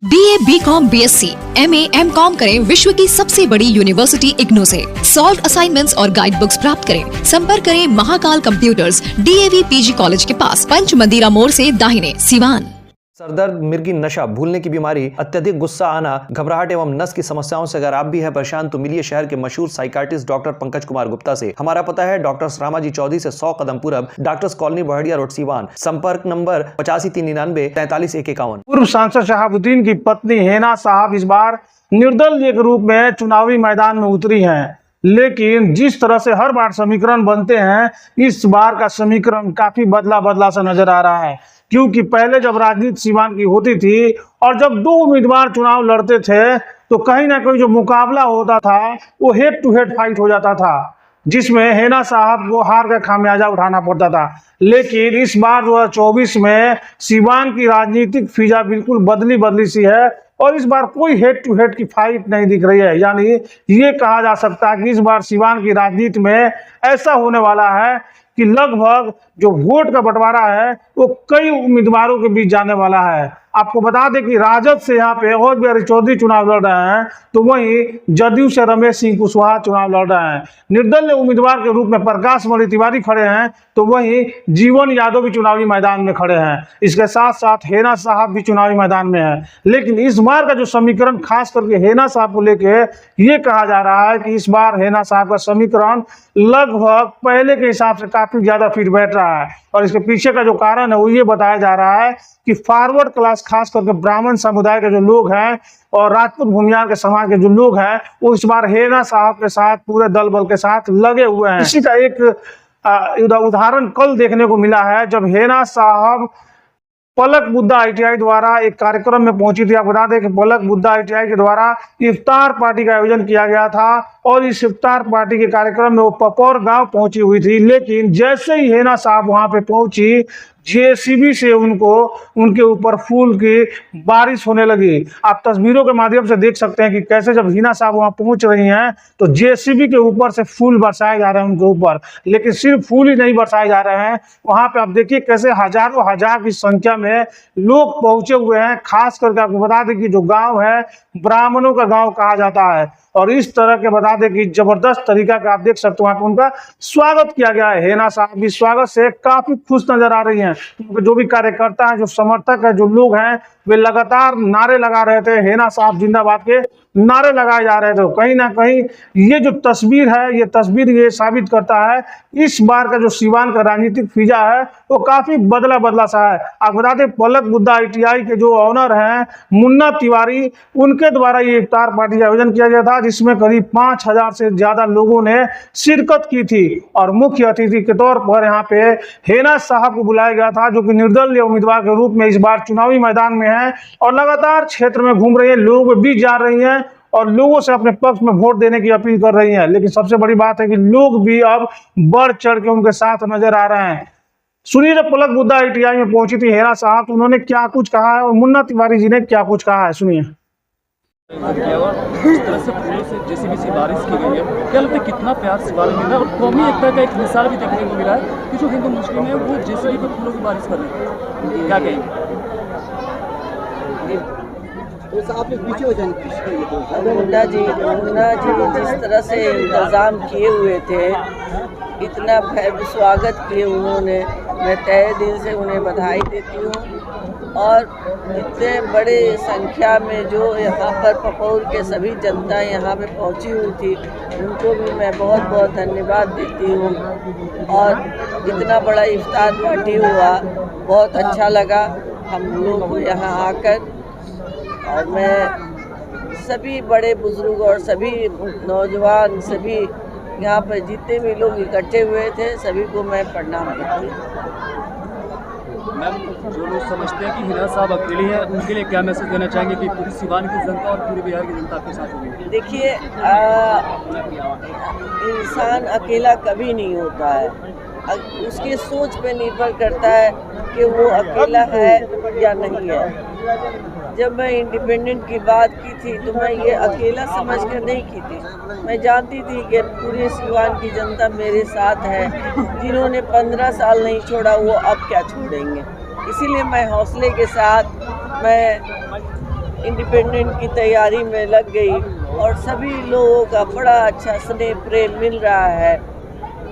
BA, BCom, BSc, MA, MCom करें विश्व की सबसे बड़ी यूनिवर्सिटी इग्नू से। सॉल्व असाइनमेंट्स और गाइड बुक्स प्राप्त करें। संपर्क करें Mahakal computers, DAV PG college के पास, पंच मंदिरा मोड़ से दाहिने, सिवान। सरदर्द, मिर्गी, नशा, भूलने की बीमारी, अत्यधिक गुस्सा आना, घबराहट एवं नस की समस्याओं से अगर आप भी हैं परेशान तो मिलिए शहर के मशहूर साइकाट्रिस्ट डॉक्टर पंकज कुमार गुप्ता से। हमारा पता है डॉक्टर रामाजी चौधरी से 100 कदम पूरब, doctors colony Bahadiya road, Siwan. संपर्क नंबर 85 399 43 151। पूर्व सांसद शहाबुद्दीन की पत्नी हेना साहब इस बार निर्दलीय के रूप में चुनावी मैदान में उतरी हैं, लेकिन जिस तरह से हर बार समीकरण बनते हैं, इस बार का समीकरण काफी बदला सा नजर आ रहा है। क्योंकि पहले जब राजनीति सिवान की होती थी और जब दो उम्मीदवार चुनाव लड़ते थे तो कहीं ना कहीं जो मुकाबला होता था वो हेड टू हेड फाइट हो जाता था, जिसमें हेना साहब को हार का खामियाजा उठाना पड़ता था। लेकिन इस बार 2024 में सिवान की राजनीतिक फिजा बिल्कुल बदली सी है और इस बार कोई हेड टू हेड की फाइट नहीं दिख रही है। यानी ये कहा जा सकता है कि इस बार सिवान की राजनीति में ऐसा होने वाला है कि लगभग जो वोट का बंटवारा है वो कई उम्मीदवारों के बीच जाने वाला है। आपको बता दें कि राजद से यहाँ पे और बिहारी चौधरी चुनाव लड़ रहे हैं, तो वहीं जदयू से रमेश सिंह कुशवाहा चुनाव लड़ रहे हैं। निर्दलीय उम्मीदवार के रूप में प्रकाश मणि तिवारी खड़े हैं, तो वहीं जीवन यादव भी चुनावी मैदान में खड़े हैं। इसके साथ साथ हेना साहब भी चुनावी मैदान में है। लेकिन इस बार का जो समीकरण खास करके हेना साहब को लेके ये कहा जा रहा है कि इस बार हेना साहब का समीकरण लगभग पहले के हिसाब से काफी ज्यादा फिट बैठ रहा है। और इसके पीछे का जो कारण है वो ये बताया जा रहा है कि फॉरवर्ड क्लास, खास करके ब्राह्मण समुदाय के जो लोग हैं और राजपूत भूमियार के समाज के जो लोग हैं, वो इस बार हेना साहब के साथ पूरे दल बल के साथ लगे हुए हैं। इसी का एक उदाहरण कल देखने को मिला है, जब हेना साहब पलक बुद्धा ITI द्वारा एक कार्यक्रम में पहुंची थी। आप बता दें कि पलक बुद्धा ITI के द्वारा इफ्तार पार्टी का आयोजन किया गया था और इस इफ्तार पार्टी के कार्यक्रम में वो पपौर गांव पहुंची हुई थी। लेकिन जैसे ही हेना साहब वहां पे पहुंची, JCB से उनके ऊपर फूल की बारिश होने लगी। आप तस्वीरों के माध्यम से देख सकते हैं कि कैसे जब हेना साहब वहां पहुंच रही हैं तो JCB के ऊपर से फूल बरसाए जा रहे हैं उनके ऊपर। लेकिन सिर्फ फूल ही नहीं बरसाए जा रहे हैं, वहां पे आप देखिए कैसे हजारों हजार की संख्या में लोग पहुंचे हुए हैं। खास करके आपको बता दें कि जो गाँव है ब्राह्मणों का गाँव कहा जाता है और इस तरह के बता दें कि जबरदस्त तरीका का आप देख सकते हो वहां पर उनका स्वागत किया गया है। हेना साहब भी स्वागत से काफी खुश नजर आ रही हैं। जो भी कार्यकर्ता हैं, जो समर्थक हैं, जो लोग हैं, वे लगातार नारे लगा रहे थे, हेना साहब जिंदाबाद के नारे लगाए जा रहे थे। कहीं ना कहीं ये जो तस्वीर है, ये तस्वीर ये साबित करता है इस बार का जो सिवान का राजनीतिक फिजा है वो काफी बदला सा है। आप बता दें पलक बुद्धा ITI के जो ऑनर हैं मुन्ना तिवारी, उनके द्वारा ये इफ्तार पार्टी का आयोजन किया गया था, जिसमें करीब 5000 से ज्यादा लोगों ने शिरकत की थी और मुख्य अतिथि के तौर पर यहाँ पे हेना साहब को बुलाया गया था, जो कि निर्दलीय उम्मीदवार के रूप में इस बार चुनावी मैदान में है और लगातार क्षेत्र में घूम रही है, लोगों के बीच जा रही हैं और लोगों से अपने पक्ष में वोट देने की अपील कर रही हैं। लेकिन सबसे बड़ी बात है कि लोग भी अब बढ़ चढ़ के उनके साथ नजर आ रहे हैं। सुनिए, जब पलक बुद्धा ITI में पहुंची थी हेना साहब, तो उन्होंने क्या कुछ कहा है और मुन्ना तिवारी जी ने क्या कुछ कहा है, सुनिए। इस तरह से फूलों से JCB से बारिश की गई है, क्या लगता है कितना प्यार सिवान में मिला और कौमी एकता का एक मिसाल भी देखने को मिला है कि जो हिंदू मुस्लिम है वो JCB पे फूलों की बारिश कर रहे हैं, क्या कहेंगे? मुन्ना जी जिस तरह से इंतज़ाम किए हुए थे, इतना भव्य स्वागत किए उन्होंने, मैं तहे दिल से उन्हें बधाई देती हूँ। और इतने बड़े संख्या में जो यहाँ पर पपौर के सभी जनता यहाँ पे पहुँची हुई थी, उनको भी मैं बहुत धन्यवाद देती हूँ। और इतना बड़ा इफ्तार पार्टी हुआ, बहुत अच्छा लगा हम लोग को यहाँ आकर। और मैं सभी बड़े बुजुर्ग और सभी नौजवान, सभी यहाँ पर जितने भी लोग इकट्ठे हुए थे, सभी को मैं प्रणाम करती हूँ। मैम, जो लोग समझते हैं कि हेना साहब अकेली हैं, उनके लिए क्या मैसेज देना चाहेंगे कि पूरी सिवान की जनता और पूरे बिहार की जनता आपके साथ होगी? देखिए, इंसान अकेला कभी नहीं होता है, उसकी सोच पे निर्भर करता है कि वो अकेला है या नहीं है। जब मैं इंडिपेंडेंट की बात की थी तो मैं ये अकेला समझ कर नहीं की थी, मैं जानती थी कि पूरे सिवान की जनता मेरे साथ है। जिन्होंने 15 साल नहीं छोड़ा वो अब क्या छोड़ेंगे। इसीलिए मैं हौसले के साथ मैं इंडिपेंडेंट की तैयारी में लग गई और सभी लोगों का बड़ा अच्छा स्नेह प्रेम मिल रहा है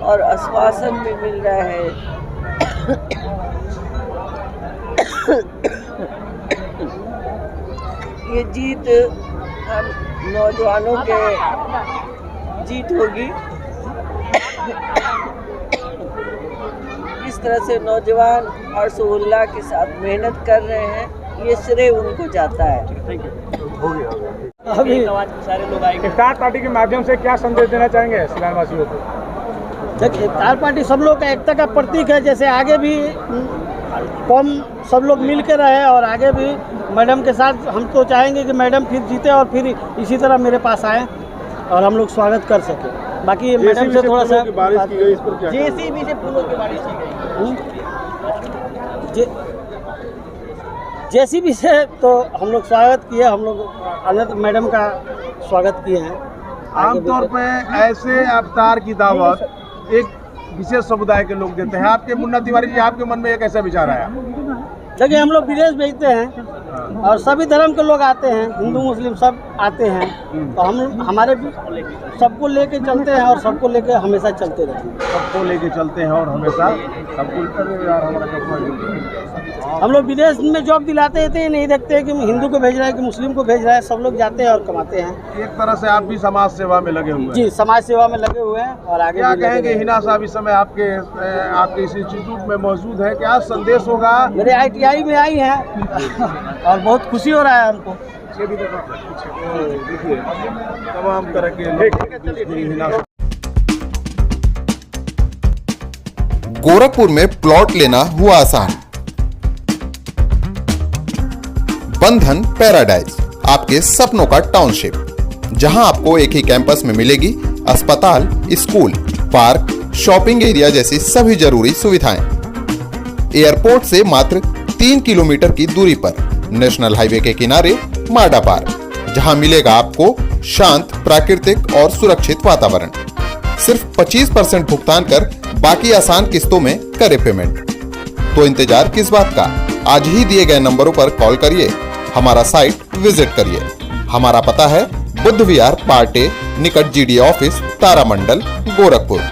और आश्वासन भी मिल रहा है। ये जीत हम नौजवानों के जीत होगी। इस तरह से नौजवान हर्षोल्लास के साथ मेहनत कर रहे हैं, ये श्रेय उनको जाता है। अभी सारे लोग आएंगे। इफ्तार पार्टी के माध्यम से क्या संदेश देना चाहेंगे सिलानवासियों को? देखिए, इफ्तार पार्टी सब लोग का एकता का प्रतीक है। जैसे आगे भी कौम सब लोग मिल के रहे और आगे भी मैडम के साथ हम तो चाहेंगे कि मैडम फिर जीते और फिर इसी तरह मेरे पास आए और हम लोग स्वागत कर सके। बाकी मैडम से थोड़ा सा जेसीबी से फूलों की बारिश की गई। जेसीबी से तो हम लोग स्वागत किए, हम लोग अनंत मैडम का स्वागत किए हैं। आमतौर पे ऐसे इफ्तार की दावत एक विशेष समुदाय के लोग देते हैं। आपके मुन्ना तिवारी जी, आपके मन में एक ऐसा विचार आया? देखिए, हम लोग विदेश भेजते हैं और सभी धर्म के लोग आते हैं, हिंदू मुस्लिम सब आते हैं, तो हम हमारे सबको लेके चलते हैं और सबको लेके हमेशा चलते रहेंगे। सबको लेके चलते हैं और हमेशा सबको हम लोग विदेश में जॉब दिलाते हैं, नहीं देखते हैं कि हिंदू को भेज रहा है कि मुस्लिम को भेज रहा है, सब लोग जाते हैं और कमाते हैं। एक तरह से आप भी समाज सेवा में लगे हुए हैं। जी, समाज सेवा में लगे हुए हैं और आगे क्या कहेंगे? हिना साहब इस समय आपके इस इंस्टीट्यूट में मौजूद है, क्या संदेश होगा? मेरे ITI में आई हैं और बहुत खुशी हो रहा है हमको। देखिए, तमाम तरह के गोरखपुर में प्लॉट लेना हुआ आसान। बंधन पैराडाइज, आपके सपनों का टाउनशिप, जहां आपको एक ही कैंपस में मिलेगी अस्पताल, स्कूल, पार्क, शॉपिंग एरिया जैसी सभी जरूरी सुविधाएं। एयरपोर्ट से मात्र 3 किलोमीटर की दूरी पर नेशनल हाईवे के किनारे माडा पार्क, जहां मिलेगा आपको शांत, प्राकृतिक और सुरक्षित वातावरण। सिर्फ 25% भुगतान कर बाकी आसान किस्तों में करे पेमेंट। तो इंतजार किस बात का? आज ही दिए गए नंबरों पर कॉल करिए, हमारा साइट विजिट करिए। हमारा पता है बुद्ध विहार पार्टे निकट GD ऑफिस, तारामंडल, गोरखपुर।